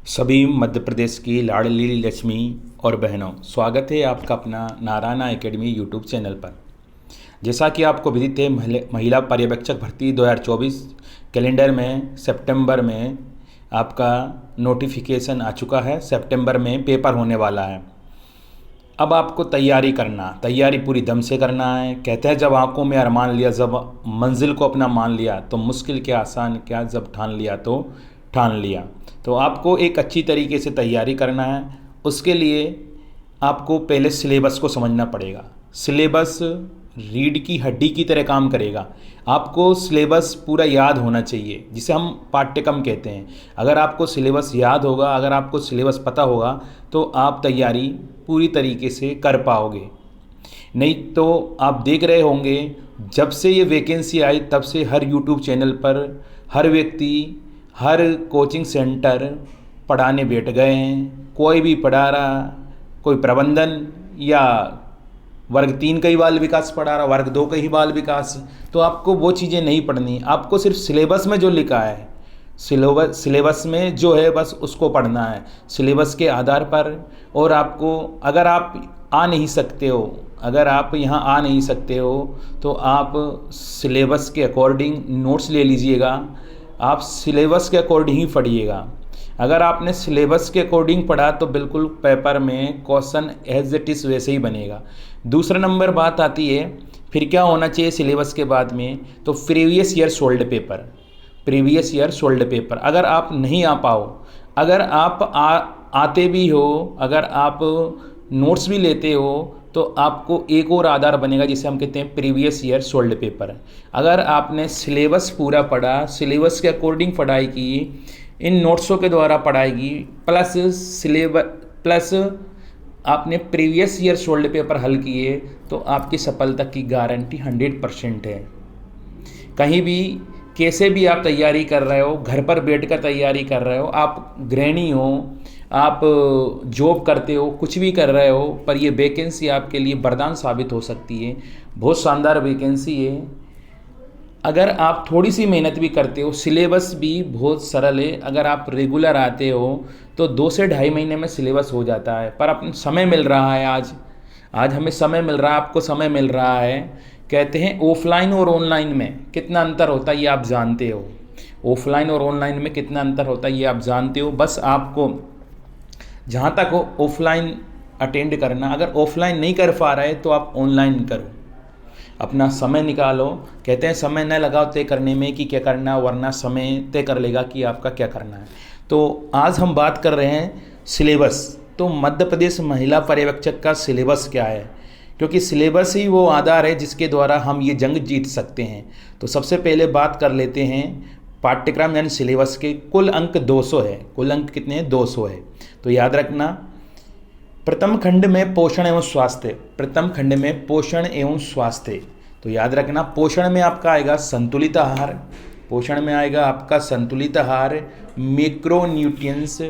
सभी मध्य प्रदेश की लाडली लक्ष्मी और बहनों, स्वागत है आपका अपना नारायणा एकेडमी यूट्यूब चैनल पर। जैसा कि आपको विदित है, महिला पर्यवेक्षक भर्ती 2024 कैलेंडर में सितंबर में आपका नोटिफिकेशन आ चुका है। सितंबर में पेपर होने वाला है। अब आपको तैयारी पूरी दम से करना है। कहते हैं जब आंखों में अरमान लिया, जब मंजिल को अपना मान लिया, तो मुश्किल क्या आसान क्या, जब ठान लिया तो ठान लिया। तो आपको एक अच्छी तरीके से तैयारी करना है। उसके लिए आपको पहले सिलेबस को समझना पड़ेगा। सिलेबस रीढ़ की हड्डी की तरह काम करेगा। आपको सिलेबस पूरा याद होना चाहिए, जिसे हम पाठ्यक्रम कहते हैं। अगर आपको सिलेबस याद होगा, अगर आपको सिलेबस पता होगा, तो आप तैयारी पूरी तरीके से कर पाओगे। नहीं तो आप देख रहे होंगे, जब से ये वैकेंसी आई तब से हर यूट्यूब चैनल पर हर व्यक्ति, हर कोचिंग सेंटर पढ़ाने बैठ गए हैं। कोई भी पढ़ा रहा, कोई प्रबंधन या वर्ग 3 का ही बाल विकास पढ़ा रहा, वर्ग 2 का ही बाल विकास। तो आपको वो चीज़ें नहीं पढ़नी। आपको सिर्फ सिलेबस में जो लिखा है, सिलेबस में जो है बस उसको पढ़ना है, सिलेबस के आधार पर। और आपको, अगर आप आ नहीं सकते हो, अगर आप यहाँ आ नहीं सकते हो, तो आप सिलेबस के अकॉर्डिंग नोट्स ले लीजिएगा। आप सिलेबस के अकॉर्डिंग ही पढ़िएगा। अगर आपने सिलेबस के अकॉर्डिंग पढ़ा तो बिल्कुल पेपर में क्वेश्चन एज इट इज़ वैसे ही बनेगा। दूसरा नंबर बात आती है, फिर क्या होना चाहिए सिलेबस के बाद में, तो previous year solved paper. Previous year solved paper अगर आप नहीं आ पाओ, अगर आप आते भी हो, अगर आप नोट्स भी लेते हो, तो आपको एक और आधार बनेगा, जिसे हम कहते हैं प्रीवियस ईयर सोल्ड पेपर। अगर आपने सिलेबस पूरा पढ़ा, सिलेबस के अकॉर्डिंग पढ़ाई की, इन नोट्सों के द्वारा पढ़ाई की, प्लस सिलेबस प्लस आपने प्रीवियस ईयर सोल्ड पेपर हल किए, तो आपकी सफलता की गारंटी 100% है। कहीं भी कैसे भी आप तैयारी कर रहे हो, घर पर बैठकर तैयारी कर रहे हो, आप गृहिणी हो, आप जॉब करते हो, कुछ भी कर रहे हो, पर ये वैकेंसी आपके लिए वरदान साबित हो सकती है। बहुत शानदार वैकेंसी है। अगर आप थोड़ी सी मेहनत भी करते हो, सिलेबस भी बहुत सरल है। अगर आप रेगुलर आते हो तो 2 से ढाई महीने में सिलेबस हो जाता है। पर अपन समय मिल रहा है, आज हमें समय मिल रहा है, आपको समय मिल रहा है। कहते हैं ऑफलाइन और ऑनलाइन में कितना अंतर होता है ये आप जानते हो। ऑफलाइन और ऑनलाइन में कितना अंतर होता है ये आप जानते हो। बस आपको जहाँ तक हो ऑफलाइन अटेंड करना। अगर ऑफलाइन नहीं कर पा रहे तो आप ऑनलाइन करो, अपना समय निकालो। कहते हैं समय न लगाओ तय करने में कि क्या करना, वरना समय तय कर लेगा कि आपका क्या करना है। तो आज हम बात कर रहे हैं सिलेबस। तो मध्य प्रदेश महिला पर्यवेक्षक का सिलेबस क्या है, क्योंकि सिलेबस ही वो आधार है जिसके द्वारा हम ये जंग जीत सकते हैं। तो सबसे पहले बात कर लेते हैं पाठ्यक्रम यानी सिलेबस के। कुल अंक 200 है। कुल अंक कितने हैं? 200 है। तो याद रखना, प्रथम खंड में पोषण एवं स्वास्थ्य, प्रथम खंड में पोषण एवं स्वास्थ्य। तो याद रखना, पोषण में आपका आएगा संतुलित आहार, पोषण में आएगा आपका संतुलित आहार, macronutrients,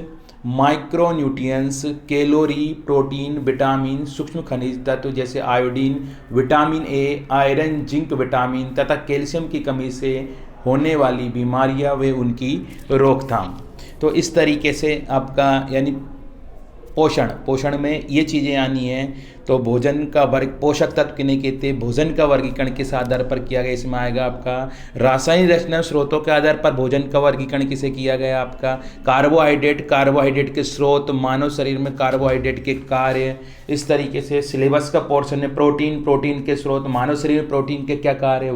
micronutrients, calorie, protein, vitamin, सूक्ष्म खनिज तत्व जैसे iodine, vitamin A, iron, zinc, vitamin तथा कैल्शियम की कमी से होने वाली बीमारियां व उनकी रोकथाम। तो इस तरीके से आपका यानी पोषण में ये चीज़ें आनी हैं। तो भोजन का वर्ग, पोषक तत्व किन्हें कहते हैं, भोजन का वर्गीकरण किस आधार पर किया गया, इसमें आएगा आपका रासायनिक रचना स्रोतों के आधार पर भोजन का वर्गीकरण किसे किया गया, आपका कार्बोहाइड्रेट के स्रोत, मानव शरीर में कार्बोहाइड्रेट के कार्य। इस तरीके से सिलेबस का पोर्शन है प्रोटीन के स्रोत, मानव शरीर में प्रोटीन के क्या कार्य,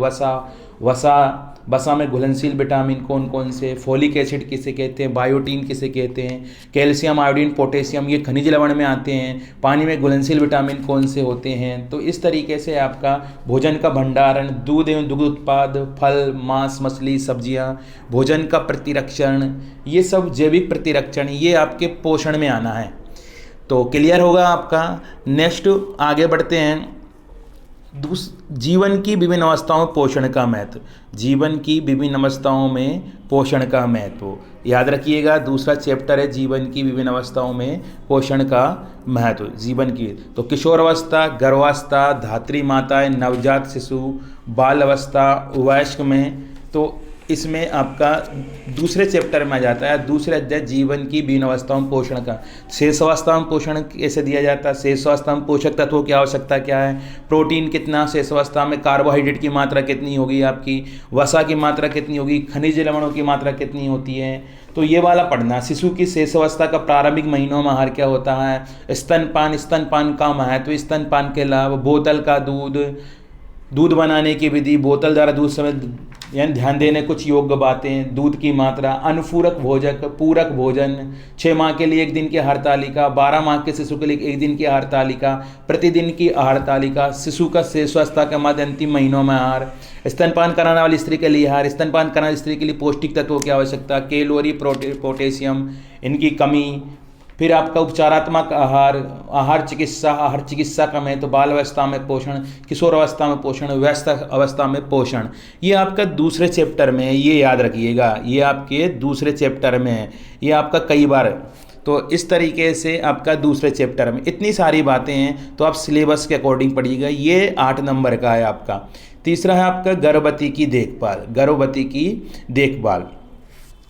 वसा में घुलनशील विटामिन कौन कौन से, फोलिक एसिड किसे कहते हैं, बायोटीन किसे कहते हैं, कैल्शियम, आयोडीन, पोटेशियम ये खनिज लवण में आते हैं। पानी में घुलनशील विटामिन कौन से होते हैं। तो इस तरीके से आपका भोजन का भंडारण, दूध एवं दुग्ध उत्पाद, फल, मांस, मछली, सब्जियां, भोजन का प्रतिरक्षण, ये सब जैविक प्रतिरक्षण, ये आपके पोषण में आना है। तो क्लियर होगा आपका। नेक्स्ट आगे बढ़ते हैं। जीवन की विभिन्न अवस्थाओं में पोषण का महत्व, जीवन की विभिन्न अवस्थाओं में पोषण का महत्व याद रखिएगा। दूसरा चैप्टर है जीवन की विभिन्न अवस्थाओं में पोषण का महत्व। जीवन की तो किशोर अवस्था, गर्भावस्था, धात्री माताएं, नवजात शिशु, बाल अवस्था, वयस्क में। तो इसमें आपका दूसरे चैप्टर में आ जाता है, दूसरे अध्याय जीवन की विभिन्न अवस्थाओं में पोषण का। शेष अवस्था में पोषण कैसे दिया जाता है, शेष अवस्था में पोषक तत्वों की आवश्यकता क्या है, प्रोटीन कितना शेष अवस्था में, कार्बोहाइड्रेट की मात्रा कितनी होगी, आपकी वसा की मात्रा कितनी होगी, खनिज लवणों की मात्रा कितनी होती है, तो ये वाला पढ़ना। शिशु की शेष अवस्था का प्रारंभिक महीनों में आहार क्या होता है, स्तनपान का महत्व, स्तनपान के लाभ, बोतल का दूध बनाने की विधि, बोतल द्वारा दूध समय यानी ध्यान देने कुछ योग्य बातें, दूध की मात्रा, अनुपूरक भोजक, पूरक भोजन, 6 माह के लिए 1 दिन की आहार तालिका, 12 माह के शिशु के लिए 1 दिन की आहार तालिका, प्रतिदिन की आहार तालिका, शिशु का शेषावस्था के मध्य अंतिम महीनों में आहार, स्तनपान कराने वाली स्त्री के लिए आहार, स्तनपान कराने वाली स्त्री के लिए पौष्टिक तत्वों की आवश्यकता, कैलोरी, पोटेशियम, इनकी कमी, फिर आपका उपचारात्मक आहार चिकित्सा का महत्व, बाल अवस्था में पोषण, किशोर अवस्था में पोषण, वयस्क अवस्था में पोषण, ये आपका दूसरे चैप्टर में है, ये याद रखिएगा, ये आपके दूसरे चैप्टर में है, ये आपका कई बार। तो इस तरीके से आपका दूसरे चैप्टर में इतनी सारी बातें हैं, तो आप सिलेबस के अकॉर्डिंग पढ़िएगा। ये 8 नंबर का है आपका। तीसरा है आपका गर्भवती की देखभाल।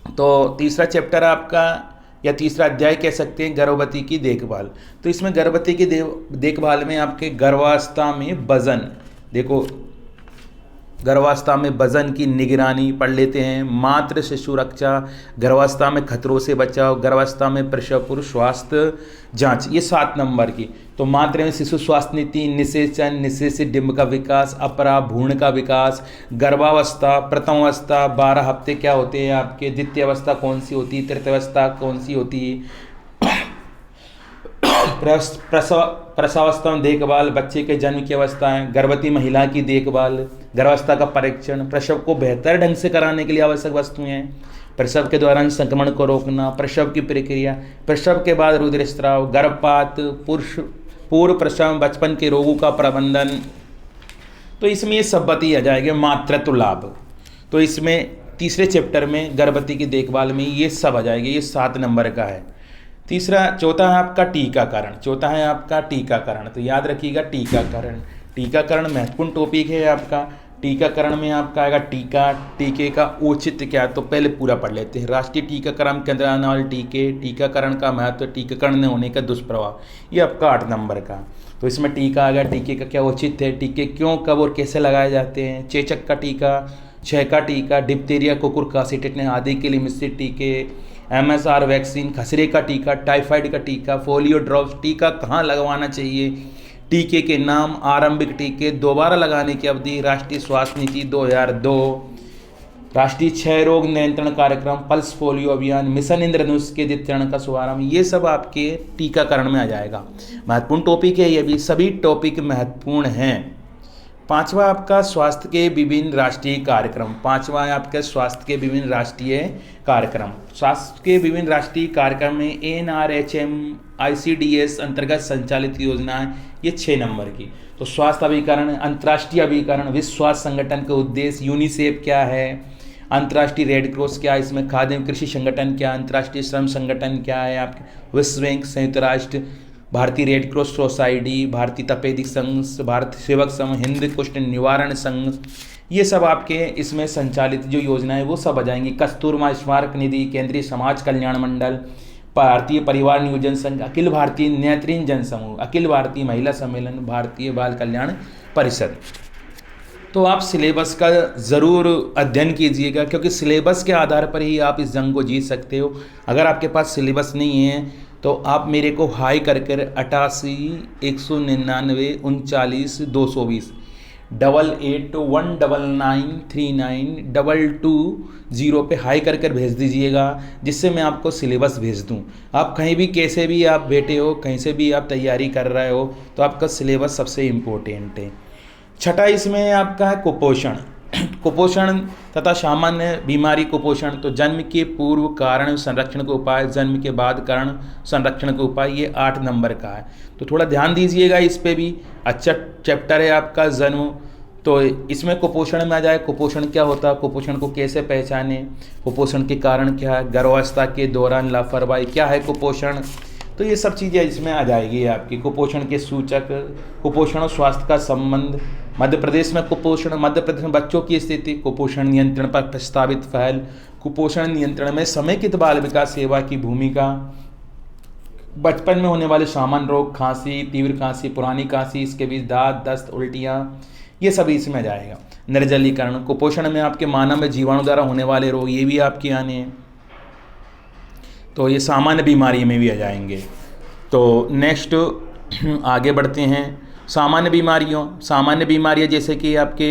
तो तीसरा चैप्टर आपका या तीसरा अध्याय कह सकते हैं गर्भवती की देखभाल। तो इसमें गर्भवती की देखभाल में आपके गर्भावस्था में वजन, देखो गर्भावस्था में वजन की निगरानी पढ़ लेते हैं, मातृ शिशु रक्षा, गर्भावस्था में खतरों से बचाव, गर्भावस्था में प्रसव पूर्व स्वास्थ्य जांच, ये 7 नंबर की। तो मातृ में शिशु स्वास्थ्य नीति, निषेचन, निषेचित डिंब का विकास, अपरा भ्रूण का विकास, गर्भावस्था, प्रथम अवस्था 12 हफ्ते क्या होते हैं आपके, द्वितीय अवस्था कौन सी होती है, तृतीय अवस्था कौन सी होती है, प्रसवावस्था में देखभाल, बच्चे के जन्म की अवस्था है, गर्भवती महिला की देखभाल, गर्भावस्था का परीक्षण, प्रसव को बेहतर ढंग से कराने के लिए आवश्यक वस्तुएं, प्रसव के दौरान संक्रमण को रोकना, प्रसव की प्रक्रिया, प्रसव के बाद रुधिरस्राव, गर्भपात, पूर्व प्रसव बचपन के रोगों का प्रबंधन। तो इसमें ये सब बातें आ जाएंगे। मातृत्व लाभ, तो इसमें तीसरे चैप्टर में गर्भवती की देखभाल में ये सब आ जाएंगे, ये 7 नंबर का है। चौथा है आपका टीकाकरण। तो याद रखिएगा टीकाकरण महत्वपूर्ण टॉपिक है आपका। टीकाकरण में आपका आएगा टीके का औचित्य क्या है, तो पहले पूरा पढ़ लेते हैं। राष्ट्रीय टीकाकरण केंद्र आने वाले टीकाकरण का महत्व, टीकाकरण में होने का दुष्प्रभाव, ये आपका 8 नंबर का। तो इसमें टीका आ गया, टीके का क्या औचित्य है, टीके क्यों, कब और कैसे लगाए जाते हैं, चेचक का टीका, क्षय का टीका, डिप्थीरिया, कुकुर खांसी, टिटनेस आदि के लिए मिश्रित टीके, MSR वैक्सीन, खसरे का टीका, टाइफाइड का टीका, पोलियो ड्रॉप्स, टीका कहाँ लगवाना चाहिए, टीके के नाम, आरंभिक टीके, दोबारा लगाने की अवधि, राष्ट्रीय स्वास्थ्य नीति 2002, राष्ट्रीय क्षय रोग नियंत्रण कार्यक्रम, पल्स पोलियो अभियान, मिशन इंद्रधनुष के द्वितीय चरण का शुभारंभ, ये सब आपके टीकाकरण में आ जाएगा। महत्वपूर्ण टॉपिक है ये भी, सभी टॉपिक महत्वपूर्ण हैं। 5वां आपका स्वास्थ्य के विभिन्न राष्ट्रीय कार्यक्रम। 5वां है आपका स्वास्थ्य के विभिन्न राष्ट्रीय कार्यक्रम। स्वास्थ्य के विभिन्न राष्ट्रीय कार्यक्रम में NRHM ICDS अंतर्गत संचालित योजनाएं, ये 6 नंबर की। तो स्वास्थ्य अभिकरण, अंतर्राष्ट्रीय अभिकरण, विश्व स्वास्थ्य संगठन के उद्देश्य, यूनिसेफ क्या है, अंतर्राष्ट्रीय रेड क्रॉस क्या है, इसमें खाद्य कृषि संगठन क्या, अंतर्राष्ट्रीय श्रम संगठन क्या है आपके, विश्व बैंक, संयुक्त राष्ट्र, भारतीय रेड क्रॉस सोसाइटी, भारतीय तपेदिक संघ, भारतीय सेवक संघ, हिंद कुष्ठ निवारण संघ, ये सब आपके इसमें संचालित जो योजनाएं वो सब आ जाएंगी। कस्तूरबा स्मारक निधि, केंद्रीय समाज कल्याण मंडल, भारतीय परिवार नियोजन संघ, अखिल भारतीय नेत्रहीन जन समूह, अखिल भारतीय महिला सम्मेलन, भारतीय बाल कल्याण परिषद। तो आप सिलेबस का ज़रूर अध्ययन कीजिएगा, क्योंकि सिलेबस के आधार पर ही आप इस जंग को जीत सकते हो। अगर आपके पास सिलेबस नहीं है तो आप मेरे को हाई कर 88 199 39 220 8819939220 पे हाई कर भेज दीजिएगा, जिससे मैं आपको सिलेबस भेज दूं। आप कहीं भी कैसे भी आप बैठे हो, कहीं से भी आप तैयारी कर रहे हो, तो आपका सिलेबस सबसे इम्पोर्टेंट है। 6ठा इसमें आपका है कुपोषण तथा सामान्य बीमारी कुपोषण। तो जन्म के पूर्व कारण संरक्षण के उपाय, जन्म के बाद कारण संरक्षण के उपाय, ये 8 नंबर का है। तो थोड़ा ध्यान दीजिएगा इस पे भी। अच्छा चैप्टर है आपका जन्म। तो इसमें कुपोषण में आ जाए, कुपोषण क्या होता है, कुपोषण को कैसे पहचाने, कुपोषण के कारण क्या है, गर्भावस्था के दौरान लापरवाही क्या है कुपोषण, तो ये सब चीज़ें इसमें आ जाएगी आपकी। कुपोषण के सूचक, कुपोषण और स्वास्थ्य का संबंध, मध्य प्रदेश में कुपोषण, मध्य प्रदेश में बच्चों की स्थिति, कुपोषण नियंत्रण पर प्रस्तावित पहल, कुपोषण नियंत्रण में समेकित बाल विकास सेवा की भूमिका, बचपन में होने वाले सामान्य रोग, खांसी, तीव्र खांसी, पुरानी खांसी, इसके बीच दांत दस्त, उल्टियाँ, ये सभी इसमें जाएगा। निर्जलीकरण, कुपोषण में आपके मानव में जीवाणु द्वारा होने वाले रोग, ये भी आपके आने हैं, तो ये सामान्य बीमारी में भी आ जाएंगे। तो नेक्स्ट आगे बढ़ते हैं। सामान्य बीमारियां जैसे कि आपके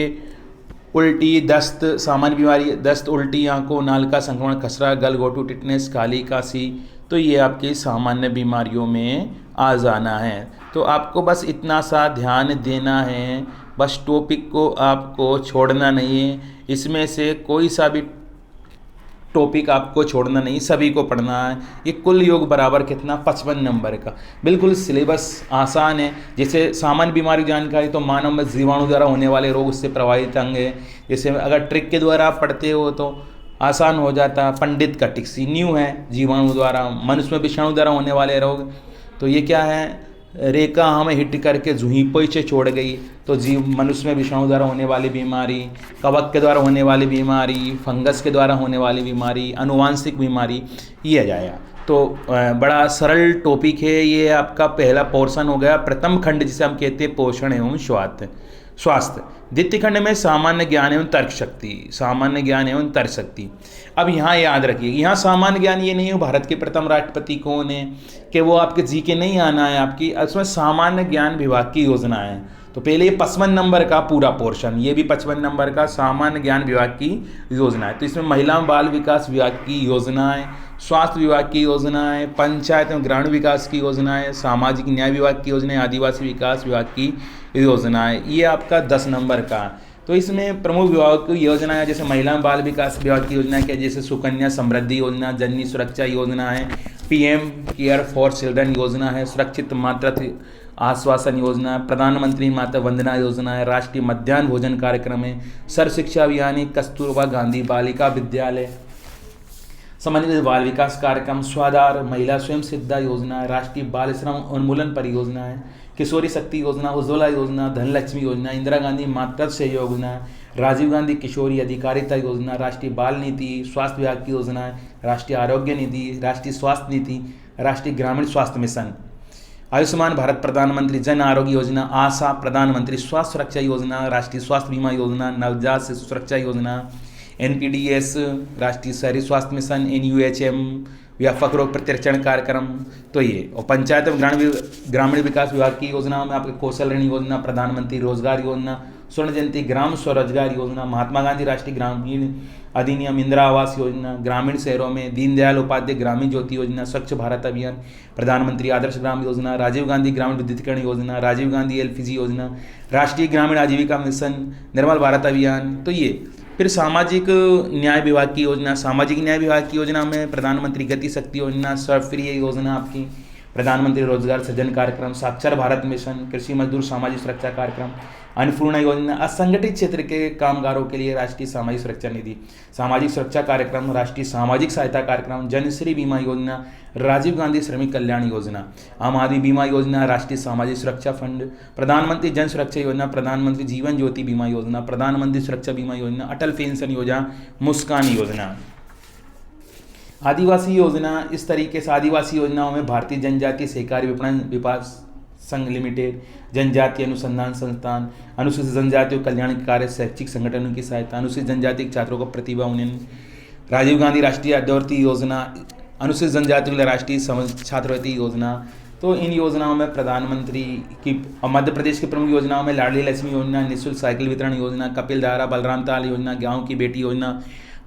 उल्टी, दस्त, सामान्य बीमारी दस्त, उल्टी, आंखों नाल का संक्रमण, खसरा, गलघोटू, टिटनेस, काली काशी, तो ये आपकी सामान्य बीमारियों में आ जाना है। तो आपको बस इतना सा ध्यान देना है, बस टॉपिक को आपको छोड़ना नहीं है, इसमें से कोई सा भी टॉपिक आपको छोड़ना नहीं, सभी को पढ़ना है। ये कुल योग बराबर कितना, 55 नंबर का, बिल्कुल सिलेबस आसान है। जैसे सामान्य बीमारी जानकारी, तो मानव में जीवाणु द्वारा होने वाले रोग, उससे प्रभावित अंग है। जैसे अगर ट्रिक के द्वारा आप पढ़ते हो तो आसान हो जाता। पंडित का टिक्सी न्यू है, जीवाणु द्वारा, मनुष्य में विषाणु द्वारा होने वाले रोग, तो ये क्या है, रेखा हमें हिट करके जूही पीछे छोड़ गई, तो मनुष्य में विषाणु द्वारा होने वाली बीमारी, कवक के द्वारा होने वाली बीमारी, फंगस के द्वारा होने वाली बीमारी, आनुवांशिक बीमारी, ये आ जाएगा। तो बड़ा सरल टॉपिक है ये, आपका पहला पोर्शन हो गया, प्रथम खंड जिसे हम कहते हैं पोषण एवं स्वास्थ्य। द्वितीय खंड में सामान्य ज्ञान एवं तर्क शक्ति। अब यहाँ याद रखिए, यहाँ सामान्य ज्ञान ये नहीं है भारत के प्रथम राष्ट्रपति कौन है, कि वो आपके जी के नहीं आना है आपकी, उसमें सामान्य ज्ञान विभाग की योजना है। तो पहले ये 55 नंबर का पूरा पोर्शन, ये भी 55 नंबर का सामान्य ज्ञान विभाग की योजना है। तो इसमें महिला बाल विकास विभाग की योजना है, स्वास्थ्य विभाग की योजना है, पंचायत एवं ग्रामीण विकास की योजना है, सामाजिक न्याय विभाग की योजना है, आदिवासी विकास विभाग की योजना है। ये आपका 10 नंबर का। तो इसमें प्रमुख विभाग की योजना है, जैसे महिला बाल विकास विभाग की योजना है, जैसे सुकन्या समृद्धि योजना, जननी सुरक्षा योजना है, पीएम केयर फॉर चिल्ड्रन योजना है, सुरक्षित मातृत्व आश्वासन योजना, प्रधानमंत्री मातृ वंदना योजना है, राष्ट्रीय मध्याह्न भोजन कार्यक्रम है, सर्व शिक्षा अभियान, कस्तूरबा गांधी बालिका विद्यालय, समन्वित बाल विकास कार्यक्रम, स्वाधार महिला स्वयं सिद्धा योजना, राष्ट्रीय बाल श्रम उन्मूलन परियोजना है, किशोरी शक्ति योजना, उज्ज्वला योजना, धनलक्ष्मी योजना, इंदिरा गांधी मातृत्व योजना, राजीव गांधी किशोरी अधिकारिता योजना, राष्ट्रीय बाल नीति, स्वास्थ्य विभाग की योजना है, राष्ट्रीय आरोग्य नीति, राष्ट्रीय स्वास्थ्य नीति, राष्ट्रीय ग्रामीण स्वास्थ्य मिशन, आयुष्मान भारत प्रधानमंत्री जन आरोग्य योजना, आशा प्रधानमंत्री स्वास्थ्य सुरक्षा योजना, राष्ट्रीय स्वास्थ्य बीमा योजना, नवजात शिशु सुरक्षा योजना, NPDS राष्ट्रीय शहरी स्वास्थ्य मिशन, NUHM व्यापक रोग प्रतिरक्षण कार्यक्रम। तो ये, और पंचायत एवं ग्रामीण विकास विभाग की योजनाओं में आपके कौशल ऋण योजना, प्रधानमंत्री रोजगार योजना, स्वर्ण जयंती ग्राम स्वरोजगार योजना, महात्मा गांधी राष्ट्रीय ग्रामीण अधिनियम, इंदिरा आवास योजना, ग्रामीण शहरों में दीनदयाल उपाध्याय ग्रामीण ज्योति योजना, स्वच्छ भारत अभियान, प्रधानमंत्री आदर्श ग्राम योजना, राजीव गांधी ग्रामीण विद्युतीकरण योजना, राजीव गांधी LPG योजना, राष्ट्रीय ग्रामीण आजीविका मिशन, निर्मल भारत अभियान। तो ये फिर सामाजिक न्याय विभाग की योजना, सामाजिक न्याय विभाग की योजना में प्रधानमंत्री गति शक्ति योजना, सर्वप्रिय योजना आपकी, प्रधानमंत्री रोजगार सृजन कार्यक्रम, साक्षर भारत मिशन, कृषि मजदूर सामाजिक सुरक्षा कार्यक्रम, अन्नपूर्णा योजना, असंगठित क्षेत्र के कामगारों के लिए राष्ट्रीय सामाजिक सुरक्षा निधि, सामाजिक सुरक्षा कार्यक्रम, राष्ट्रीय सामाजिक सहायता कार्यक्रम, जनश्री बीमा योजना, राजीव गांधी श्रमिक कल्याण योजना, आम आदमी बीमा योजना, राष्ट्रीय सामाजिक सुरक्षा फंड, प्रधानमंत्री जन सुरक्षा योजना, प्रधानमंत्री जीवन ज्योति बीमा योजना, प्रधानमंत्री सुरक्षा बीमा योजना, अटल पेंशन योजना, मुस्कान योजना, आदिवासी योजना। इस तरीके से आदिवासी योजनाओं में भारतीय जनजातीय सहकारी विपणन विकास संघ लिमिटेड, जनजातीय अनुसंधान संस्थान, अनुसूचित जनजातियों कल्याण कार्य शैक्षिक संगठनों की सहायता, अनुसूचित जनजाति छात्रों को प्रतिभा उन्नयन, राजीव गांधी राष्ट्रीय अध्यावृत्ति योजना, अनुसूचित जनजातियों के लिए राष्ट्रीय छात्रवृत्ति योजना। तो इन योजनाओं में प्रधानमंत्री की, मध्य प्रदेश की प्रमुख योजनाओं में लाडली लक्ष्मी योजना, निःशुल्क साइकिल वितरण योजना, कपिल धारा बलराम ताल योजना, गाँव की बेटी योजना,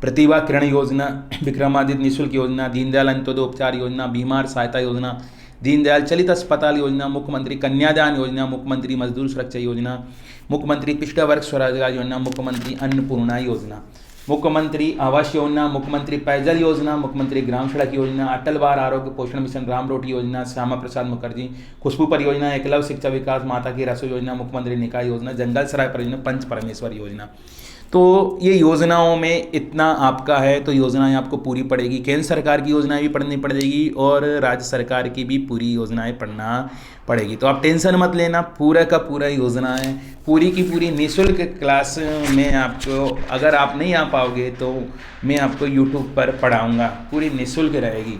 प्रतिभा किरण योजना, विक्रमादित्य निःशुल्क योजना, दीनदयाल अंत्योदय उपचार योजना, बीमार सहायता योजना, दीनदयाल चलित अस्पताल योजना, मुख्यमंत्री कन्यादान योजना, मुख्यमंत्री मजदूर सुरक्षा योजना, मुख्यमंत्री पिछड़ा वर्ग स्वरोजगार योजना, मुख्यमंत्री अन्नपूर्णा योजना, मुख्यमंत्री आवास योजना, मुख्यमंत्री पेयजल योजना, मुख्यमंत्री ग्राम सड़क योजना, अटल बाल आरोग्य पोषण मिशन, राम रोटी योजना, श्यामा प्रसाद मुखर्जी खुशबू परियोजना, एकलव्य शिक्षा विकास, माता की रसोई योजना, मुख्यमंत्री निकाय योजना, जंगल सराय परियोजना, पंच परमेश्वर योजना। तो ये योजनाओं में इतना आपका है, तो योजनाएं आपको पूरी पड़ेगी, केंद्र सरकार की योजनाएं भी पढ़नी पड़ेगी और राज्य सरकार की भी पूरी योजनाएं पढ़ना पड़ेगी। तो आप टेंशन मत लेना, पूरा का पूरा योजनाएं पूरी की पूरी निःशुल्क क्लास में आपको, अगर आप नहीं आ पाओगे तो मैं आपको यूट्यूब पर पढ़ाऊँगा, पूरी निःशुल्क रहेगी।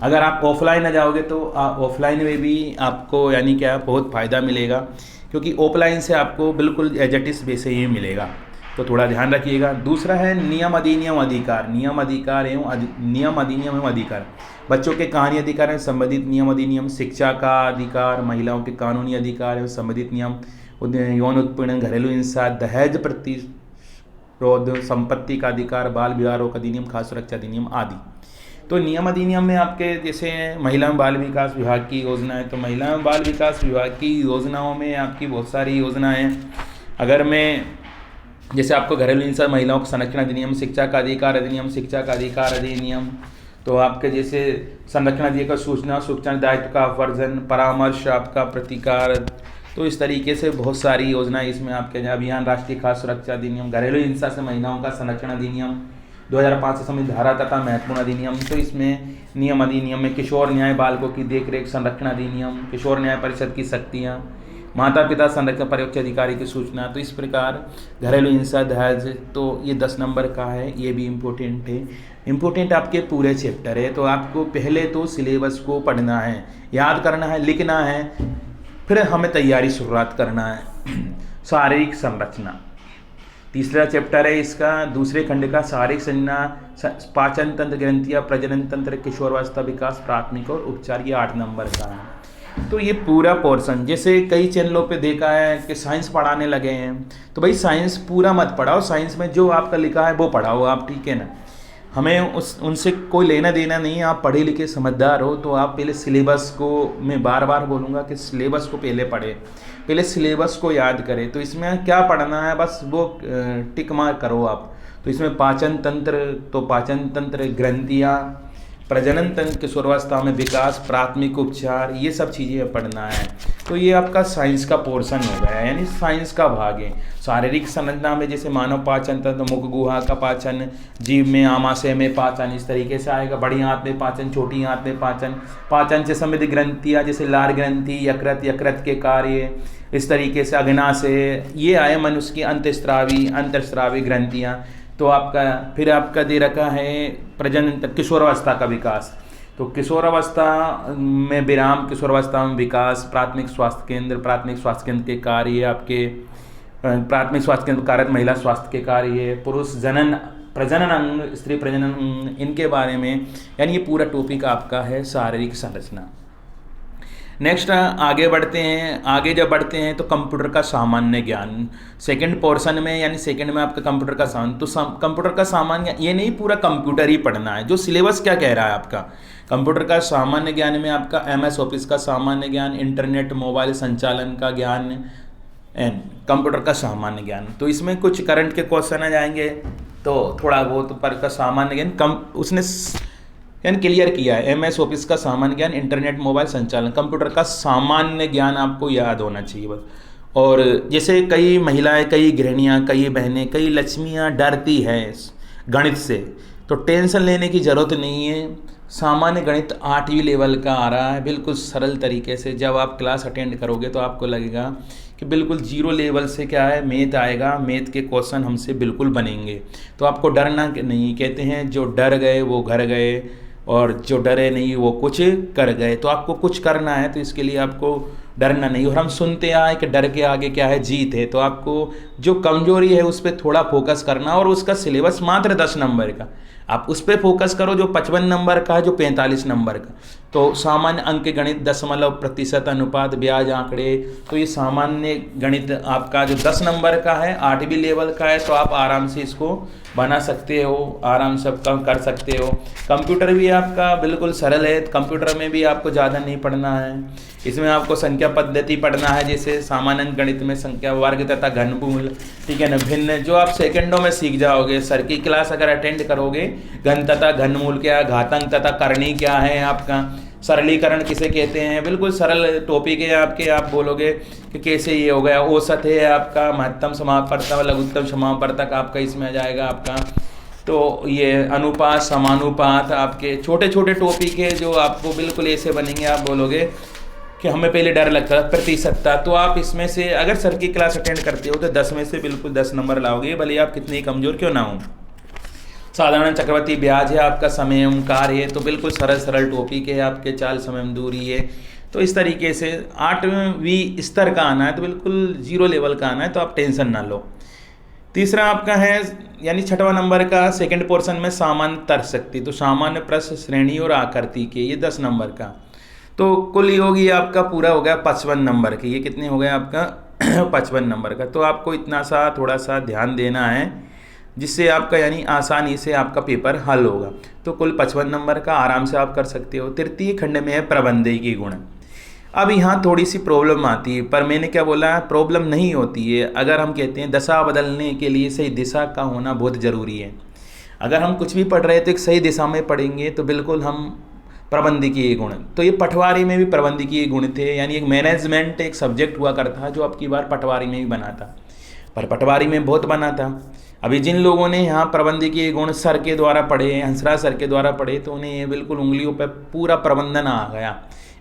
अगर आप ऑफलाइन आ जाओगे तो ऑफलाइन में भी आपको यानी क्या बहुत फ़ायदा मिलेगा, क्योंकि ऑफलाइन से आपको बिल्कुल एज इट इज़ वैसे ही मिलेगा। तो थोड़ा ध्यान रखिएगा। दूसरा है नियम अधिनियम अधिकार, नियम अधिकार एवं नियम अधिनियम एवं अधिकार। बच्चों के कानूनी अधिकार एवं संबंधित नियम अधिनियम, शिक्षा का अधिकार, महिलाओं के कानूनी अधिकार एवं संबंधित नियम, यौन उत्पीड़न, घरेलू हिंसा, दहेज प्रतिरोध, संपत्ति का अधिकार, बाल विवाह रोक अधिनियम, खाद्य सुरक्षा अधिनियम आदि। तो नियम अधिनियम में आपके जैसे महिला एवं बाल विकास विभाग की योजना है, तो महिला एवं बाल विकास विभाग की योजनाओं में आपकी बहुत सारी योजनाएं हैं। अगर मैं जैसे आपको घरेलू हिंसा, महिलाओं का संरक्षण अधिनियम, शिक्षा का अधिकार अधिनियम, शिक्षा का अधिकार अधिनियम, तो आपके जैसे संरक्षण अधिकार, सूचना दायित्व का वर्जन, परामर्श, आपका प्रतिकार, तो इस तरीके से बहुत सारी योजनाएं इसमें आपके अभियान, राष्ट्रीय खाद्य सुरक्षा अधिनियम, घरेलू हिंसा से महिलाओं का संरक्षण अधिनियम 2005 से संबंधित धारा तथा महत्वपूर्ण अधिनियम। तो इसमें नियम अधिनियम में किशोर न्याय, बालकों की देखरेख संरक्षण अधिनियम, किशोर न्याय परिषद की शक्तियाँ, माता पिता संरक्षण पर्यवेक्षक अधिकारी की सूचना। तो इस प्रकार घरेलू हिंसा, दहेज, तो ये 10 नंबर का है, ये भी इम्पोर्टेंट है। इम्पोर्टेंट आपके पूरे चैप्टर है। तो आपको पहले तो सिलेबस को पढ़ना है, याद करना है, लिखना है, फिर हमें तैयारी शुरुआत करना है। शारीरिक संरचना तीसरा चैप्टर है इसका, दूसरे खंड का, शारीरिक संरचना, पाचन तंत्र, ग्रंथियाँ, प्रजनन तंत्र, किशोरावस्था विकास, प्राथमिक और उपचार, ये 8 नंबर का है। तो ये पूरा पोर्शन, जैसे कई चैनलों पे देखा है कि साइंस पढ़ाने लगे हैं, तो भाई साइंस पूरा मत पढ़ाओ, साइंस में जो आपका लिखा है वो पढ़ाओ आप, ठीक है ना। हमें उनसे कोई लेना देना नहीं है। आप पढ़े लिखे समझदार हो तो आप पहले सिलेबस को, मैं बार बार बोलूँगा कि सिलेबस को पहले पढ़े, पहले सिलेबस को याद करें। तो इसमें क्या पढ़ना है बस वो टिक मार करो आप। तो इसमें पाचन तंत्र, तो पाचन तंत्र, ग्रंथियाँ, प्रजनन तंत्र, किशोरावस्था में विकास, प्राथमिक उपचार, ये सब चीज़ें पढ़ना है। तो ये आपका साइंस का पोर्शन हो गया, यानी साइंस का भाग है। शारीरिक संरचना में जैसे मानव पाचन तंत्र, मुख गुहा का पाचन, जीभ में, आमाशय में पाचन, इस तरीके से आएगा। बड़ी आंत में पाचन, छोटी आंत में पाचन, पाचन से संबंधित ग्रंथियाँ जैसे लार ग्रंथि, यकृत, यकृत के कार्य, इस तरीके से अग्नाशय, ये आए मनुष्य की अंतःस्रावी ग्रंथियाँ। तो आपका फिर आपका दे रखा है प्रजनन, किशोरावस्था का विकास। तो किशोरावस्था में विराम, किशोरावस्था में विकास, प्राथमिक स्वास्थ्य केंद्र के कार्य, आपके प्राथमिक स्वास्थ्य केंद्र कार्य, महिला स्वास्थ्य के कार्य, पुरुष जनन, प्रजनन अंग, स्त्री प्रजनन अंग, इनके बारे में, यानी ये पूरा टॉपिक आपका है शारीरिक संरचना। नेक्स्ट आगे बढ़ते हैं। आगे जब बढ़ते हैं तो कंप्यूटर का सामान्य ज्ञान सेकंड पोर्शन में, यानी सेकंड में आपका कंप्यूटर का सामान्य, तो कंप्यूटर का सामान्य, ये नहीं पूरा कंप्यूटर ही पढ़ना है। जो सिलेबस क्या कह रहा है आपका, कंप्यूटर का सामान्य ज्ञान में आपका MS ऑफिस का सामान्य ज्ञान, इंटरनेट मोबाइल संचालन का ज्ञान एंड कंप्यूटर का सामान्य ज्ञान। तो इसमें कुछ करंट के क्वेश्चन आ जाएंगे, तो थोड़ा बहुत पर का सामान्य ज्ञान कम उसने यानी क्लियर किया है। MS ऑफिस का सामान्य ज्ञान, इंटरनेट मोबाइल संचालन, कंप्यूटर का सामान्य ज्ञान आपको याद होना चाहिए बस। और जैसे कई महिलाएं, कई गृहिणियाँ, कई बहनें, कई लक्ष्मियाँ डरती हैं गणित से, तो टेंशन लेने की ज़रूरत नहीं है। सामान्य गणित 8वीं लेवल का आ रहा है, बिल्कुल सरल तरीके से। जब आप क्लास अटेंड करोगे तो आपको लगेगा कि बिल्कुल 0 लेवल से क्या है मैथ आएगा, मैथ के क्वेश्चन हमसे बिल्कुल बनेंगे। तो आपको डरना नहीं, कहते हैं जो डर गए वो घर गए और जो डरे नहीं वो कुछ कर गए। तो आपको कुछ करना है, तो इसके लिए आपको डरना नहीं। और हम सुनते आए कि डर के आगे क्या है, जीत है। तो आपको जो कमजोरी है उस पर थोड़ा फोकस करना, और उसका सिलेबस मात्र 10 नंबर का, आप उस पर फोकस करो। जो 55 नंबर का है, जो 45 नंबर का, तो सामान्य अंक गणित, दशमलव, प्रतिशत, अनुपात, ब्याज, आंकड़े, तो ये सामान्य गणित आपका जो 10 नंबर का है, 8वीं लेवल का है, तो आप आराम से इसको बना सकते हो, आराम से कम कर सकते हो। कंप्यूटर भी आपका बिल्कुल सरल है, कंप्यूटर में भी आपको ज़्यादा नहीं पढ़ना है। इसमें आपको संख्या पद्धति पढ़ना है, जैसे सामान्य गणित में संख्या वर्ग तथा घनमूल, ठीक है ना, भिन्न, जो आप सेकंडों में सीख जाओगे। सर की क्लास अगर अटेंड करोगे, घन तथा घनमूल क्या है, घातांक तथा करणी क्या है, आपका सरलीकरण किसे कहते हैं, बिल्कुल सरल टॉपिक है आपके। आप बोलोगे कि कैसे ये हो गया। औसत है आपका, महत्तम समापवर्तक, लघुत्तम समापवर्तक आपका इसमें आ जाएगा आपका। तो ये अनुपात, समानुपात, आपके छोटे छोटे टॉपिक है जो आपको बिल्कुल ऐसे बनेंगे। आप बोलोगे कि हमें पहले डर लगता था प्रतिशतता, तो आप इसमें से अगर सर की क्लास अटेंड करते हो तो 10 में से बिल्कुल 10 नंबर लाओगे, भले आप कितने कमज़ोर क्यों ना हो। साधारण चक्रवर्ती ब्याज है आपका, समय कार्य है, तो बिल्कुल सरल सरल टॉपिक है आपके। चाल, समय, दूरी है। तो इस तरीके से 8वीं स्तर का आना है तो बिल्कुल 0 लेवल का आना है, तो आप टेंशन ना लो। तीसरा आपका है यानी 6वां नंबर का सेकंड पोर्शन में सामान्य तर्क शक्ति, तो सामान्य प्रश्न, श्रेणी और आकृति के, ये 10 नंबर का। तो कुल योग ये आपका पूरा हो गया 55 नंबर के। ये कितने हो गए आपका 55 नंबर का। तो आपको इतना सा थोड़ा सा ध्यान देना है जिससे आपका यानी आसानी से आपका पेपर हल होगा। तो कुल 55 नंबर का आराम से आप कर सकते हो। तृतीय खंड में है प्रबंधकीय गुण। अब यहाँ थोड़ी सी प्रॉब्लम आती है, पर मैंने क्या बोला, प्रॉब्लम नहीं होती है। अगर हम कहते हैं दशा बदलने के लिए सही दिशा का होना बहुत ज़रूरी है। अगर हम कुछ भी पढ़ रहे हैं तो एक सही दिशा में पढ़ेंगे तो बिल्कुल हम प्रबंधकीय गुण, तो ये पटवारी में भी प्रबंधकीय गुण थे। यानी एक मैनेजमेंट एक सब्जेक्ट हुआ करता जो अब की बार पटवारी में भी बना था, पर पटवारी में बहुत बना था। अभी जिन लोगों ने यहाँ प्रबंधकीय गुण सर के द्वारा पढ़े, हंसराज सर के द्वारा पढ़े, तो उन्हें ये बिल्कुल उंगलियों पर पूरा प्रबंधन आ गया।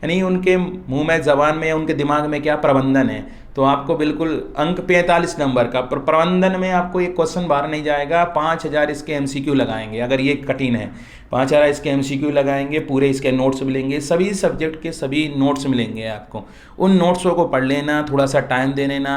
यानी उनके मुंह में, जबान में, उनके दिमाग में क्या प्रबंधन है। तो आपको बिल्कुल अंक 45 नंबर का, पर प्रबंधन में आपको एक क्वेश्चन बाहर नहीं जाएगा। 5000 इसके MCQ लगाएंगे, अगर ये कठिन है 5000 इसके MCQ लगाएंगे, पूरे इसके नोट्स मिलेंगे, सभी सब्जेक्ट के सभी नोट्स मिलेंगे आपको। उन नोट्सों को पढ़ लेना, थोड़ा सा टाइम दे लेना।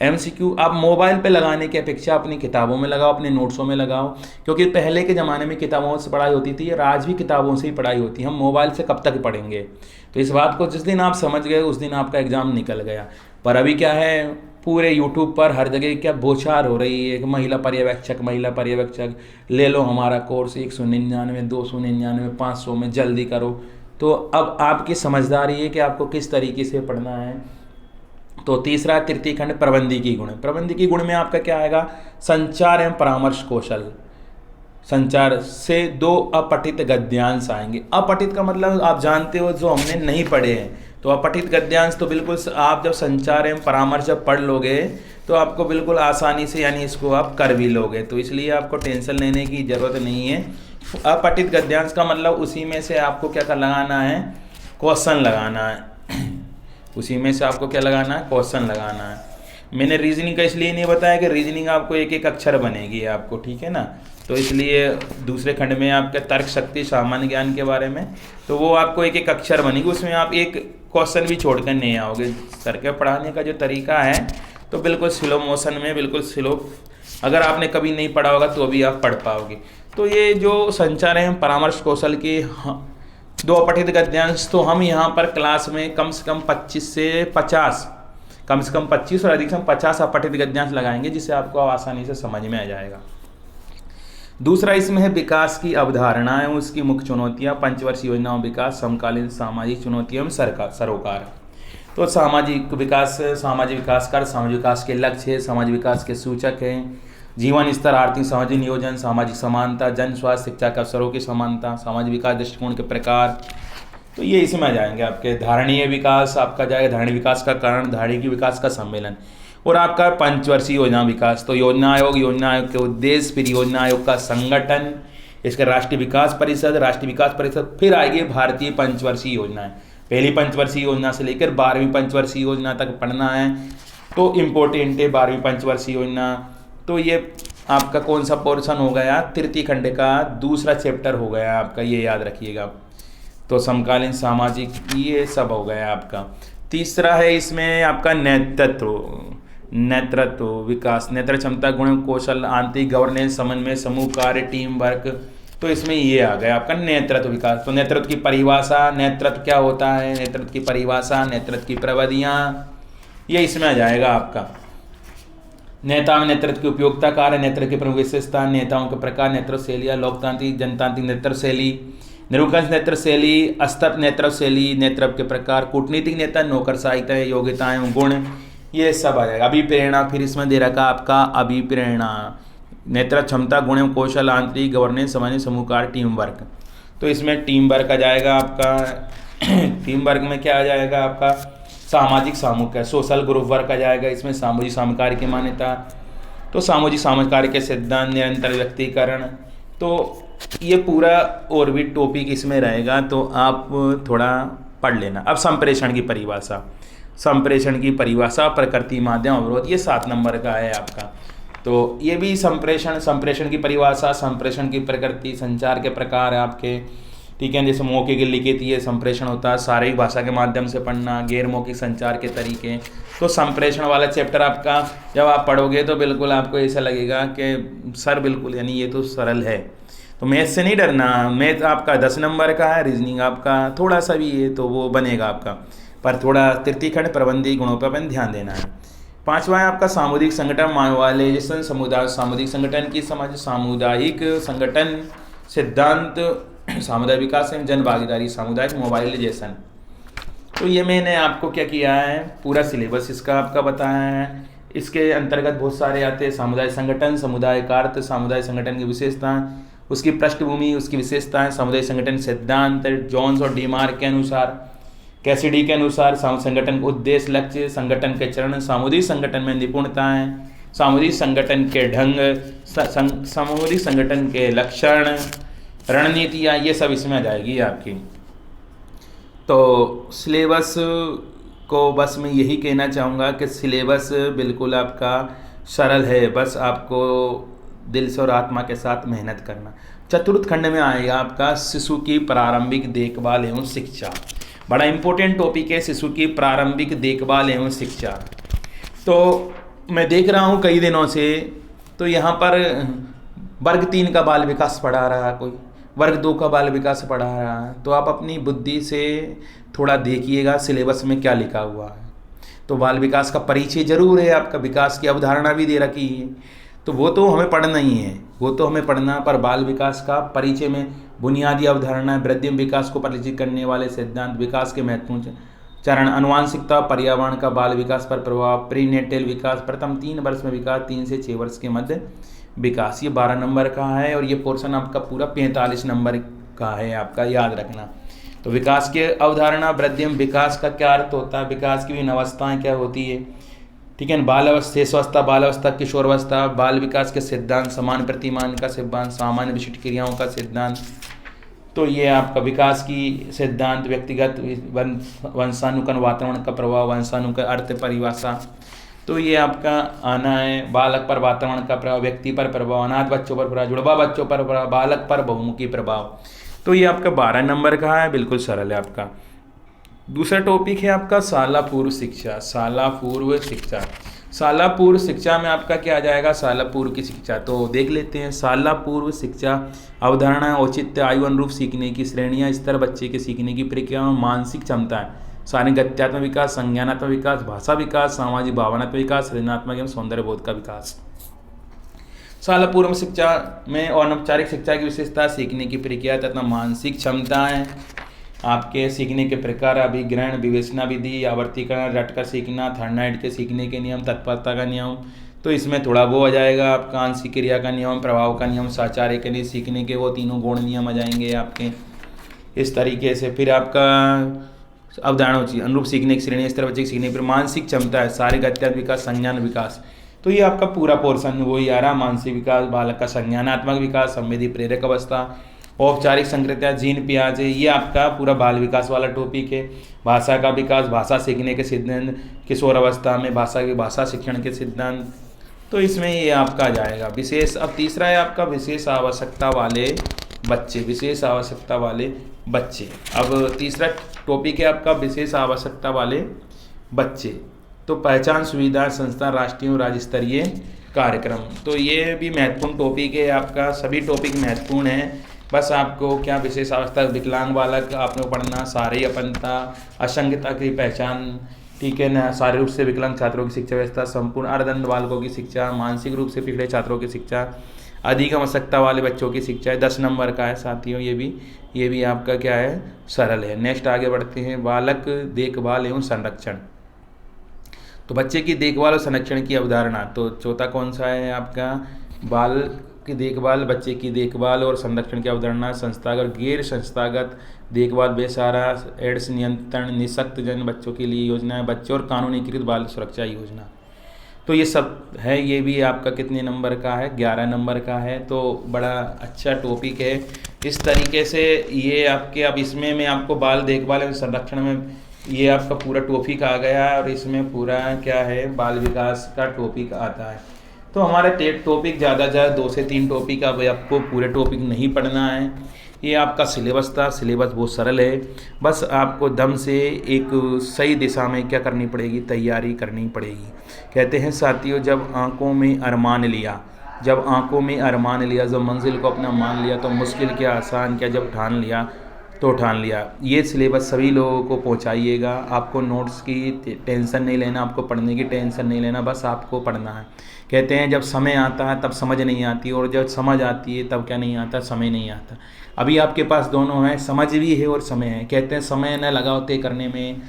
MCQ आप मोबाइल पे लगाने की अपेक्षा अपनी किताबों में लगाओ, अपने नोट्सों में लगाओ, क्योंकि पहले के ज़माने में किताबों से पढ़ाई होती थी और आज भी किताबों से ही पढ़ाई होती है। हम मोबाइल से कब तक पढ़ेंगे। तो इस बात को जिस दिन आप समझ गए उस दिन आपका एग्ज़ाम निकल गया। पर अभी क्या है, पूरे यूट्यूब पर हर जगह क्या बौछार हो रही है कि महिला पर्यवेक्षक ले लो हमारा कोर्स 199, 299, 500 में, जल्दी करो। तो अब आपकी समझदारी है कि आपको किस तरीके से पढ़ना है। तो तीसरा तृतीय खंड प्रबंधकीय गुण। प्रबंधकीय गुण में आपका क्या आएगा, संचार एवं परामर्श कौशल। संचार से 2 अपठित गद्यांश आएंगे। अपठित का मतलब आप जानते हो जो हमने नहीं पढ़े हैं। तो अपठित गद्यांश तो बिल्कुल आप जब संचार एवं परामर्श जब पढ़ लोगे तो आपको बिल्कुल आसानी से यानी इसको आप कर भी लोगे। तो इसलिए आपको टेंशन लेने की ज़रूरत नहीं है। अपठित गद्यांश का मतलब उसी में से आपको क्या कर लगाना है, क्वेश्चन लगाना है। उसी में से आपको क्या लगाना है, क्वेश्चन लगाना है। मैंने रीजनिंग का इसलिए नहीं बताया कि रीजनिंग आपको एक एक अक्षर बनेगी आपको, ठीक है ना। तो इसलिए दूसरे खंड में आपके तर्क शक्ति, सामान्य ज्ञान के बारे में, तो वो आपको एक एक अक्षर बनेगी, उसमें आप एक क्वेश्चन भी छोड़कर नहीं आओगे। सर के पढ़ाने का जो तरीका है तो बिल्कुल स्लो मोशन में, बिल्कुल स्लो, अगर आपने कभी नहीं पढ़ा होगा तो भी आप पढ़ पाओगे। तो ये जो संचार है परामर्श कौशल के 2 अपठित गद्यांश, तो हम यहाँ पर क्लास में कम से कम 25 से 50, कम से कम 25 और अधिकतम 50 अपठित गद्यांश लगाएंगे, जिससे आपको आसानी से समझ में आ जाएगा। दूसरा इसमें है विकास की अवधारणाएं, उसकी मुख्य चुनौतियां, पंचवर्षीय योजनाओं विकास, समकालीन सामाजिक चुनौतियां, सरोकार। तो सामाजिक विकास का सामाजिक विकास के लक्ष्य है, सामाजिक विकास के सूचक हैं, जीवन स्तर, आर्थिक सामाजिक नियोजन, सामाजिक समानता, जन स्वास्थ्य, शिक्षा के अवसरों की समानता, सामाजिक विकास दृष्टिकोण के प्रकार। तो ये इसमें आ जाएंगे आपके। धारणीय विकास आपका जाएगा, धारणीय विकास का कारण, धारणीय विकास का सम्मेलन, और आपका पंचवर्षीय योजना विकास। तो योजना आयोग के उद्देश्य, फिर योजना आयोग का संगठन, इसका राष्ट्रीय विकास परिषद, फिर आएगी भारतीय पंचवर्षीय योजनाएं। पहली पंचवर्षीय योजना से लेकर 12वीं पंचवर्षीय योजना तक पढ़ना है, तो इम्पोर्टेंट है 12वीं पंचवर्षीय योजना। तो ये आपका कौन सा पोर्शन हो गया, तृतीय खंड का दूसरा चैप्टर हो गया आपका, ये याद रखिएगा। तो समकालीन सामाजिक, ये सब हो गया आपका। तीसरा है इसमें आपका नेतृत्व विकास, नेतृत्व क्षमता, गुण, कौशल, आंतरिक गवर्नेंस, समन्वय, समूह कार्य, टीम वर्क। तो इसमें ये आ गया आपका नेतृत्व विकास। तो नेतृत्व की परिभाषा, नेतृत्व क्या होता है, नेतृत्व की परिभाषा, नेतृत्व की प्रविधियाँ, ये इसमें आ जाएगा आपका। नेता में नेतृत्व की उपयोगिता, कार्य, नेतृत्व की प्रमुख विशेषता, नेताओं के प्रकार, नेतृत्व शैलियाँ, लोकतांत्रिक, जनतांत्रिक नेतृत्व शैली, निरूपण नेतृत्व शैली, अस्तर नेतृत्व शैली, नेतृत्व के प्रकार, कूटनीतिक नेता, नौकरशाहीताएं, योग्यताएं, गुण, ये सब आ जाएगा। अभिप्रेरणा, फिर इसमें दे रखा आपका अभिप्रेरणा, नेतृत्व क्षमता, गुण एवं कौशल, आंतरिक गवर्नेंस, सामान्य समूह कार्य, टीम वर्क। तो इसमें टीम वर्क आ जाएगा आपका। टीम वर्क में क्या आ जाएगा आपका, सामाजिक सामूहिक है, सोशल ग्रुप वर्क आ जाएगा। इसमें सामूहिक सामकार्य की मान्यता, तो सामूहिक सामकार्य के सिद्धांत, निरंतर व्यक्तिकरण, तो ये पूरा और भी टॉपिक इसमें रहेगा, तो आप थोड़ा पढ़ लेना। अब संप्रेषण की परिभाषा, संप्रेषण की परिभाषा, प्रकृति, माध्यम, अवरोध, ये 7 नंबर का है आपका। तो ये भी संप्रेषण की परिभाषा, संप्रेषण की प्रकृति, संचार के प्रकार आपके, ठीक है। जैसे मौखिक, लिखित, ये संप्रेषण होता है, शारीरिक भाषा के माध्यम से पढ़ना, गैर मौखिक संचार के तरीके। तो संप्रेषण वाला चैप्टर आपका जब आप पढ़ोगे तो बिल्कुल आपको ऐसा लगेगा कि सर बिल्कुल, यानी ये तो सरल है। तो मैथ से नहीं डरना, मैथ आपका 10 नंबर का है, रीजनिंग आपका थोड़ा सा भी है तो वो बनेगा आपका, पर थोड़ा तृतीय खंड प्रबंधीय गुणों पर अपन ध्यान देना है। 5वां है आपका सामुदायिक संगठन, मार्वलाइजेशन, समुदाय, सामुदायिक संगठन की समझ, सामुदायिक संगठन सिद्धांत, सामुदायिक विकास एवं जन भागीदारी, सामुदायिक मोबाइलाइजेशन। तो ये मैंने आपको क्या किया है, पूरा सिलेबस इसका आपका बताया है। इसके अंतर्गत बहुत सारे आते हैं, सामुदायिक संगठन, समुदाय का अर्थ, सामुदायिक संगठन की विशेषताएं, उसकी पृष्ठभूमि, उसकी विशेषताएं, सामुदायिक संगठन सिद्धांत, जॉन्स और डीमार्क के अनुसार, कैसिडी के अनुसार, संगठन का उद्देश्य, लक्ष्य, संगठन के चरण, सामुदायिक संगठन में निपुणताएं, सामुदायिक संगठन के ढंग, सामुदायिक संगठन के लक्षण, रणनीतियाँ, ये सब इसमें आ जाएगी आपकी। तो सिलेबस को बस मैं यही कहना चाहूँगा कि सिलेबस बिल्कुल आपका सरल है, बस आपको दिल से और आत्मा के साथ मेहनत करना। चतुर्थ खंड में आएगा आपका शिशु की प्रारंभिक देखभाल एवं शिक्षा, बड़ा इंपॉर्टेंट टॉपिक है शिशु की प्रारंभिक देखभाल एवं शिक्षा। तो मैं देख रहा हूँ कई दिनों से, तो यहाँ पर वर्ग 3 का बाल विकास पढ़ा रहा है, कोई वर्ग 2 का बाल विकास पढ़ा रहा है, तो आप अपनी बुद्धि से थोड़ा देखिएगा सिलेबस में क्या लिखा हुआ है। तो बाल विकास का परिचय जरूर है, आपका विकास की अवधारणा भी दे रखी है, तो वो तो हमें पढ़ना ही है, वो तो हमें पढ़ना, पर बाल विकास का परिचय में बुनियादी अवधारणा, वृद्धि विकास को परिचित करने वाले सिद्धांत, विकास के महत्वपूर्ण चरण, अनुवांशिकता, पर्यावरण का बाल विकास पर प्रभाव, प्रीनेटल विकास, प्रथम 3 वर्ष में विकास, 3 से 6 वर्ष के मध्य विकास, ये 12 नंबर का है। और ये पोर्शन आपका पूरा 45 नंबर का है, आपका याद रखना। तो विकास के अवधारणा, वृद्धि विकास का क्या अर्थ होता है, विकास की विभिन्न अवस्थाएँ क्या होती है, ठीक है। बाल अवस्था, बाल अवस्था, किशोरावस्था, बाल विकास के सिद्धांत, समान प्रतिमान का सिद्धांत, सामान्य विशिष्ट क्रियाओं का सिद्धांत, तो ये आपका विकास की सिद्धांत, व्यक्तिगत वंशानुकरण, वातावरण का प्रभाव, वंशानुकरण, अर्थ परिभाषा, तो ये आपका आना है। बालक पर वातावरण का प्रभाव, व्यक्ति पर प्रभाव, अनाथ बच्चों पर प्रभाव, जुड़वा बच्चों पर प्रभाव, बालक पर बहुमुखी प्रभाव, तो ये आपका 12 नंबर का है, बिल्कुल सरल है आपका। दूसरा टॉपिक है आपका शाला पूर्व शिक्षा, शाला पूर्व शिक्षा। शाला पूर्व शिक्षा में आपका क्या आ जाएगा, शाला पूर्व की शिक्षा, तो देख लेते हैं। शाला पूर्व शिक्षा अवधारणा, औचित्य, आयु अनुरूप सीखने की श्रेणियाँ, स्तर, बच्चे के सीखने की प्रक्रिया, मानसिक क्षमताएं, शारीरिक गत्यात्मक विकास, संज्ञानात्मक विकास, भाषा विकास, सामाजिक भावनात्मक विकास, सृजनात्मक एवं सौंदर्य बोध का विकास। शाला पूर्व शिक्षा में अनौपचारिक शिक्षा की विशेषता, सीखने की प्रक्रिया तथा मानसिक क्षमताएं, आपके सीखने के प्रकार, अभिग्रहण, विवेचना विधि, आवर्तीकरण, रटकर सीखना, थर्नाइट के सीखने के नियम, तत्परता का नियम, तो इसमें थोड़ा वो आ जाएगा आपका आंशिक क्रिया का नियम, प्रभाव का नियम, साचार्य के लिए सीखने के वो तीनों गुण नियम आ जाएंगे आपके इस तरीके से। फिर आपका अवधारणा अनुरूप सीखने की श्रेणी, स्तर, बच्चे की सीखने पर मानसिक क्षमता है, शारीरिक गत्यात्मक विकास, संज्ञान विकास, तो ये आपका पूरा पोर्शन वही आ रहा। मानसिक विकास, बालक का संज्ञानात्मक विकास, संवेदी प्रेरक अवस्था, औपचारिक संक्रिया, जीन पियाजे, ये आपका पूरा बाल विकास वाला टॉपिक है। भाषा का विकास, भाषा सीखने के सिद्धांत, किशोर अवस्था में भाषा शिक्षण के सिद्धांत, तो इसमें ये आपका आ जाएगा विशेष। अब तीसरा है आपका विशेष आवश्यकता वाले बच्चे, विशेष आवश्यकता वाले बच्चे। अब तीसरा टॉपिक है आपका विशेष आवश्यकता वाले बच्चे, तो पहचान, सुविधा, संस्थान, राष्ट्रीय और राज्य स्तरीय कार्यक्रम, तो ये भी महत्वपूर्ण टॉपिक है आपका। सभी टॉपिक महत्वपूर्ण हैं, बस आपको क्या विशेष अवस्था, विकलांग बालक आपने पढ़ना, शारीरिक अपनता, असंगता की पहचान, ठीक है ना, शारीरिक रूप से विकलांग छात्रों की शिक्षा व्यवस्था, संपूर्ण अर्धअंध बालकों की शिक्षा, मानसिक रूप से पिछड़े छात्रों की शिक्षा, अधिक आवश्यकता वाले बच्चों की शिक्षा, 10 नंबर का है साथियों। ये भी आपका क्या है, सरल है। नेक्स्ट आगे बढ़ते हैं, बालक देखभाल एवं संरक्षण। तो बच्चे की देखभाल और संरक्षण की अवधारणा, तो चौथा कौन सा है आपका, की देखभाल, बच्चे की देखभाल और संरक्षण की अवधारणा, संस्थागत गैर संस्थागत देखभाल, बेसहारा एड्स नियंत्रण, निःशक्त जन बच्चों के लिए योजनाएं, बच्चों और कानूनीकृत बाल सुरक्षा योजना। तो ये सब है। ये भी आपका कितने नंबर का है? 11 नंबर का है। तो बड़ा अच्छा टॉपिक है। इस तरीके से ये आपके, अब इसमें मैं आपको बाल देखभाल एवं संरक्षण में ये आपका पूरा टॉपिक आ गया और इसमें पूरा क्या है, बाल विकास का टॉपिक आता है। तो हमारे टॉपिक ज़्यादा 2 से 3 टॉपिक, अब आपको पूरे टॉपिक नहीं पढ़ना है। ये आपका सिलेबस था। सिलेबस बहुत सरल है, बस आपको दम से एक सही दिशा में क्या करनी पड़ेगी, तैयारी करनी पड़ेगी। कहते हैं साथियों, जब आंखों में अरमान लिया, जब आंखों में अरमान लिया, जब मंजिल को अपना मान लिया, तो मुश्किल क्या आसान क्या, जब ठान लिया तो ठान लिया। ये सिलेबस सभी लोगों को पहुंचाइएगा। आपको नोट्स की टेंशन नहीं लेना, आपको पढ़ने की टेंशन नहीं लेना, बस आपको पढ़ना है। कहते हैं जब समय आता है तब समझ नहीं आती, और जब समझ आती है तब क्या नहीं आता, समय नहीं आता। अभी आपके पास दोनों है, समझ भी है और समय है। कहते हैं समय न लगाओ तय करने में,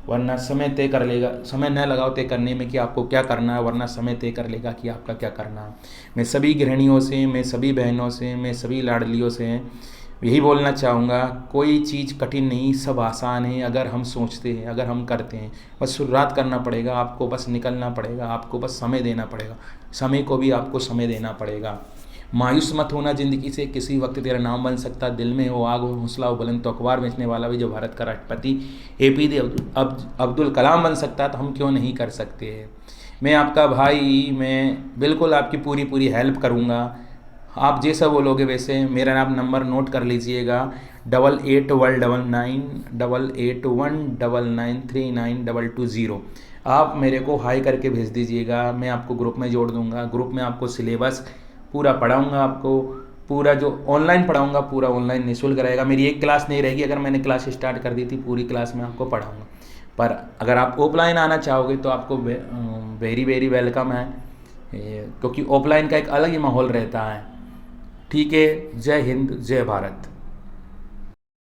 वरना समय तय कर लेगा। समय न लगाओ तय करने में कि आपको क्या करना है, वरना समय तय कर लेगा कि आपका क्या करना है। मैं सभी गृहिणियों से, मैं सभी बहनों से, मैं सभी लाडलियों से यही बोलना चाहूँगा, कोई चीज़ कठिन नहीं, सब आसान है अगर हम सोचते हैं, अगर हम करते हैं। बस शुरुआत करना पड़ेगा आपको, बस निकलना पड़ेगा आपको, बस समय देना पड़ेगा। समय को भी आपको समय देना पड़ेगा। मायूस मत होना ज़िंदगी से, किसी वक्त तेरा नाम बन सकता। दिल में हो आग, हो हौसला हो बुलंद, तो अखबार बेचने वाला भी जो भारत का राष्ट्रपति APJ अब्दुल कलाम बन सकता, तो हम क्यों नहीं कर सकते हैं। मैं आपका भाई, मैं बिल्कुल आपकी पूरी पूरी हेल्प करूँगा। आप जैसा बोलोगे वैसे। मेरा आप नंबर नोट कर लीजिएगा, 881998193939 आप मेरे को हाई करके भेज दीजिएगा। मैं आपको ग्रुप में जोड़ दूंगा। ग्रुप में आपको सिलेबस पूरा पढ़ाऊंगा, आपको पूरा जो ऑनलाइन पढ़ाऊंगा पूरा ऑनलाइन निःशुल्क रहेगा। मेरी एक क्लास नहीं रहेगी, अगर मैंने क्लास स्टार्ट कर दी थी पूरी क्लास में आपको पढ़ाऊंगा। पर अगर आप ऑफलाइन आना चाहोगे तो आपको वेरी वेरी वेलकम है, क्योंकि ऑफलाइन का एक अलग ही माहौल रहता है। ठीक है। जय हिंद, जय भारत।